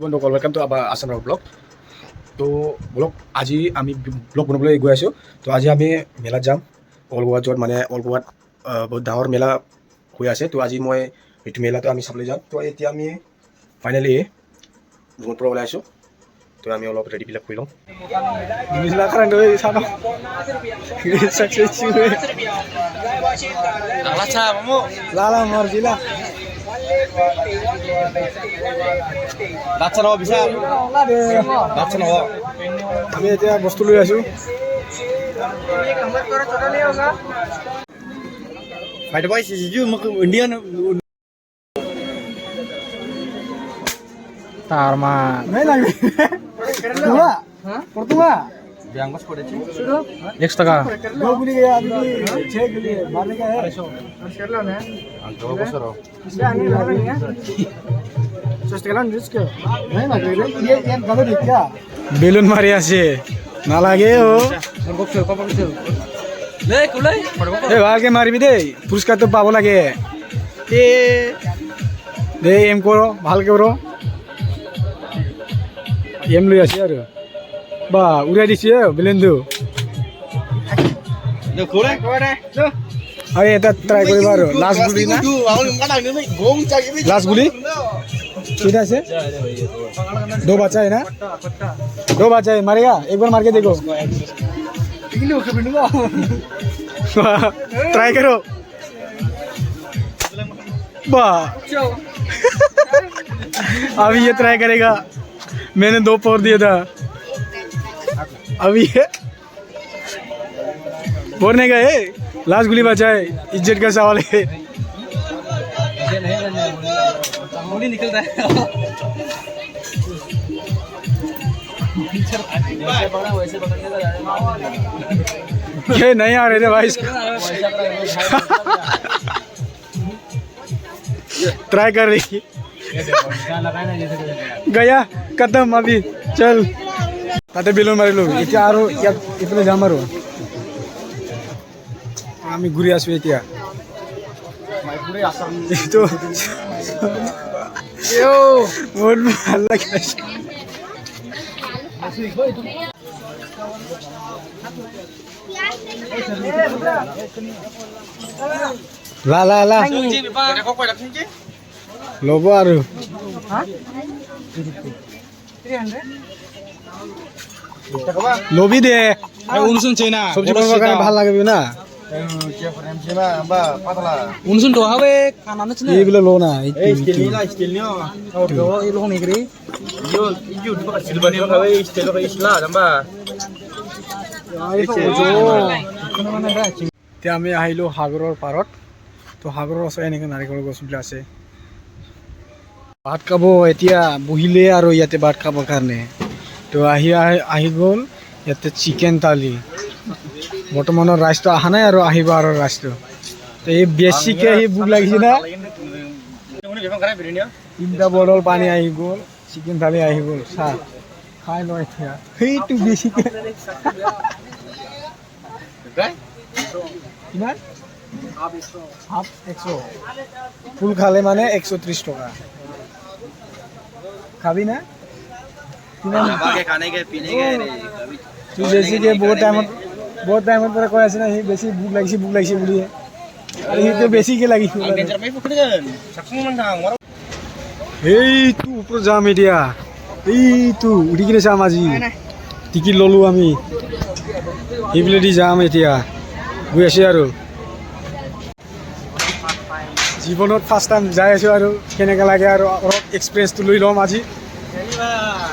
বন্ধুসকল welcome to আবাৰ Assam blog. তো blog আজি আমি ব্লগ বনাবলৈ গৈ আছোঁ। তো আজি আমি মেলাত যাম, অল গোৱা য'ত মানে অল গোৱাত বহুত ডাঙৰ মেলা হৈ আছে। তো আজি মই এইটো মেলাটো আমি চাবলৈ যাম। তো এতিয়া আমি ফাইনেলি ৰুমৰ পৰা ওলাই আছোঁ। তো আমি অলপ ৰেডিবিলাক কৰি লওঁ। আমি এতিয়া বস্তু লৈ আছোঁ। বেলুন মাৰি আছে নালাগে ভালকে মাৰিবি দেই, পুৰস্কাৰটো পাব লাগে। দে এম কৰ ভালকে কৰ, এম লৈ আছে আৰু বা উৰাই দিছে বেলুনটো। আৰু এটা ট্ৰাই কৰিবা আৰু লাষ্ট গুলি না, লাষ্ট গুলি কেইটা আছে? दो बचा है ना, दो बचा है, मारेगा एक बार मार के देखो। ट्राई करो वाह। अभी ये ट्राई करेगा, मैंने 2 पावर दिया था, अभी ये बोलने का है। लास्ट गुली बचा है, इज्जत का सवाल है। निकल रहा है ये नहीं आ रहे थे भाई, ट्राई कर रही गया खत्म। अभी चल ताते बेलुन मारि लो এতিয়া আৰু ইয়াত ইফালে যাম আৰু আমি ঘূৰি আছো এতিয়া। এইটো বহুত ভাল লাগে। লা লা লা ল'ব আৰু লবি দে, অনুষ্ঠান চাই না চব্জি বনাবৰ কাৰণে ভাল লাগিব না। অনুষ্ঠান তো হবে খানা না এইগুলো লো না, এই স্টিল নি স্টিল নি তো এই লোক নেই রে ইউ ইউ সিলভার নি হবে স্টিল হবে ইসলা জাম্বা। এতিয়া আমি আহিলোঁ সাগৰৰ পাৰত। তো সাগৰৰ ওচৰত এনেকৈ নাৰিকল গছবিলাক আছে। ভাত খাব এতিয়া বহিলে আৰু ইয়াতে ভাত খাবৰ কাৰণে। তো আহি গ'ল ইয়াতে চিকেন থালি। বৰ্তমানৰ ৰাইচটো অহা নাই আৰু আহিব আৰু ৰাইচটো। তো এই বেছিকৈ আহি ভোক লাগিছে না, 3টা বটল পানী আহি গ'ল, চিকেন থালি আহি গ'ল, চাহ খাই লওঁ এতিয়া। সেইটো বেছিকৈ কিমান? হাফ 100, ফুল খালে মানে 130 টকা। খাবি না? তুই বেছিকৈ বহুত টাইমত পৰা কৈ আছে না, সি বেছি ভোক লাগিছে বুলি, আৰু সিটো বেছিকৈ লাগিছে। এইটো ওপৰত যাম এতিয়া, এইটো উঠি কিনে চাম। আজি টিকেট ল'লোঁ আমি, সেইফালেদি যাম এতিয়া, গৈ আছোঁ আৰু জীৱনত ফাৰ্ষ্ট টাইম যাই আছোঁ আৰু কেনেকৈ লাগে আৰু অলপ এক্সপিৰিয়েঞ্চটো লৈ ল'ম আজি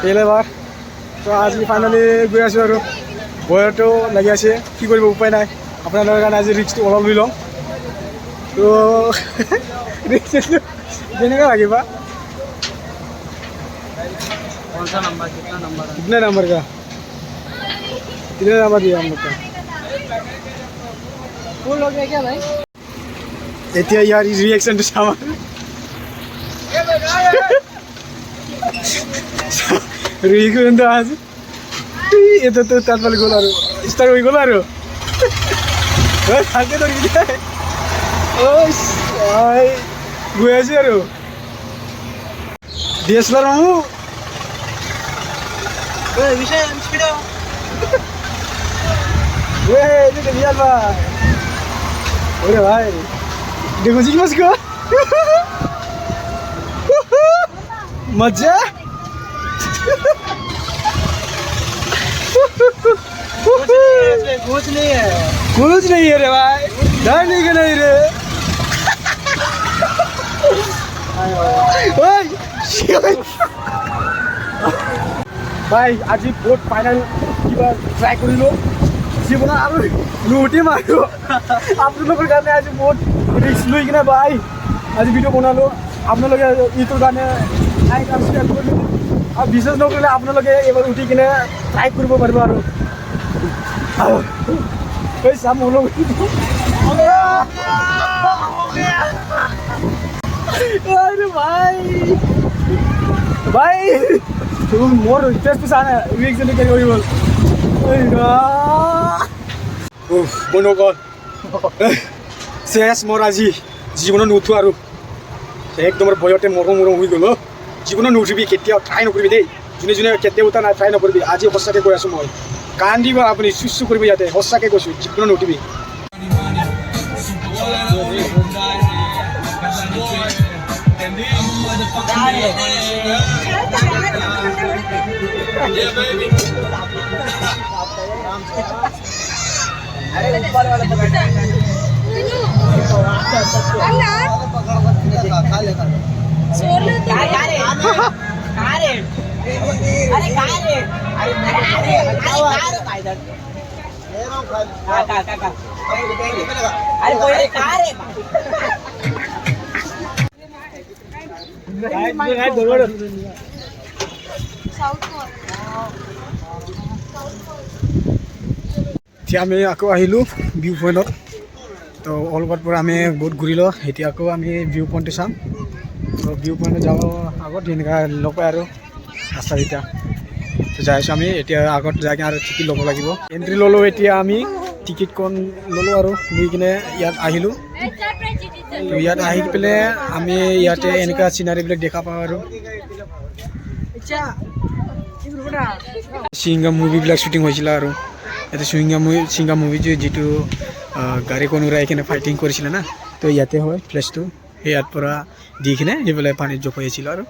পেলেবাৰ। তো আজি ফাইনেলি গৈ আছোঁ আৰু ভয়তো লাগি আছে, কি কৰিব উপায় নাই। আপোনালোকৰ কাৰণে আজি ৰিক্সটো অলপ লৈ ল'ম। তো ৰিক্সটো কেনেকৈ লাগিব? कितने नंबर का, कितने नंबर दिया हम लोग का? फुल हो गया क्या भाई? এতিয়া ইয়াৰ ৰিয়েকশ্যনটো চাম। ৰিয়েকশ্যনটো আছে এটা তো তাত পালে গ'ল আৰু ষ্টাৰ্ট হৈ গ'ল আৰু ভালকৈ ধৰিবি দে। গৈ আছোঁ আৰু DSLR মামু ini kebiasaan bang. Udah baik. Dia kunci mas ke? मजा कुछ नहीं है रे भाई डर नहीं के नहीं रे भाई आज बोट फाइनल किबा ट्राई करिलो जीवन आरो लुटी मारो आपनलोকৰ কাৰণে आज बोट रिस्क লৈ কিনা ভাই आज ভিডিও বনালো আপোনালোকে ইটো কাৰণে লাইক আৰু শেয়াৰ কৰি আৰু বিশেষ নকৰিলে আপোনালোকে এবাৰ উঠি কিনে ট্ৰাই কৰিব পাৰিব আৰু এই চাম হলো আৰে ভাই ভাই তুমি মোৰ টেস্ট সানা ৰিঅ্যাকশন কৰি হৈ গল ওই না উফ বনগল শেষ মোৰ আজি জীৱনত নুঠো আৰু একদম ভয়তে মৰম হৈ গ'ল জীৱনত নুঠিবি কেতিয়াও ট্ৰাই নকৰিবি দেই যোনে যোনে কেতিয়াও উঠা নাই ট্ৰাই নকৰিবি আজি সঁচাকৈ কৈ আছোঁ মই কান্দিব আপুনি চুচু কৰিব ইয়াতে সঁচাকৈ কৈছোঁ জীৱনত নুঠিবি এতিয়া আমি আকৌ আহিলোঁ ভিউ পইণ্টত তো অলপৰ পৰা আমি বহুত ঘূৰিলোঁ এতিয়া আকৌ আমি ভিউ পইণ্টটো চাম তো ভিউ পইণ্টত যাব আগত এনেকুৱা লগ পাই আৰু ৰাস্তা এতিয়া তো যাই আছোঁ আমি এতিয়া আগত যাই কিনে আৰু টিকেট ল'ব লাগিব এণ্ট্ৰি ল'লোঁ এতিয়া আমি টিকেটখন ল'লোঁ আৰু লৈ কিনে ইয়াত আহিলোঁ তো ইয়াত আহি পেলাই আমি ইয়াতে এনেকুৱা চিনাৰীবিলাক দেখা পাওঁ আৰু সিংগাম মুভিবিলাক শ্বুটিং হৈছিলে আৰু ইয়াতে সিংগাম মুভি যিটো গাড়ীখন উৰাই কিনে ফাইটিং কৰিছিলে না তো ইয়াতে হয় প্লেচটো ইয়াৰ পৰা দি কিনে এইফালে পানীত জপ হৈছিল আৰু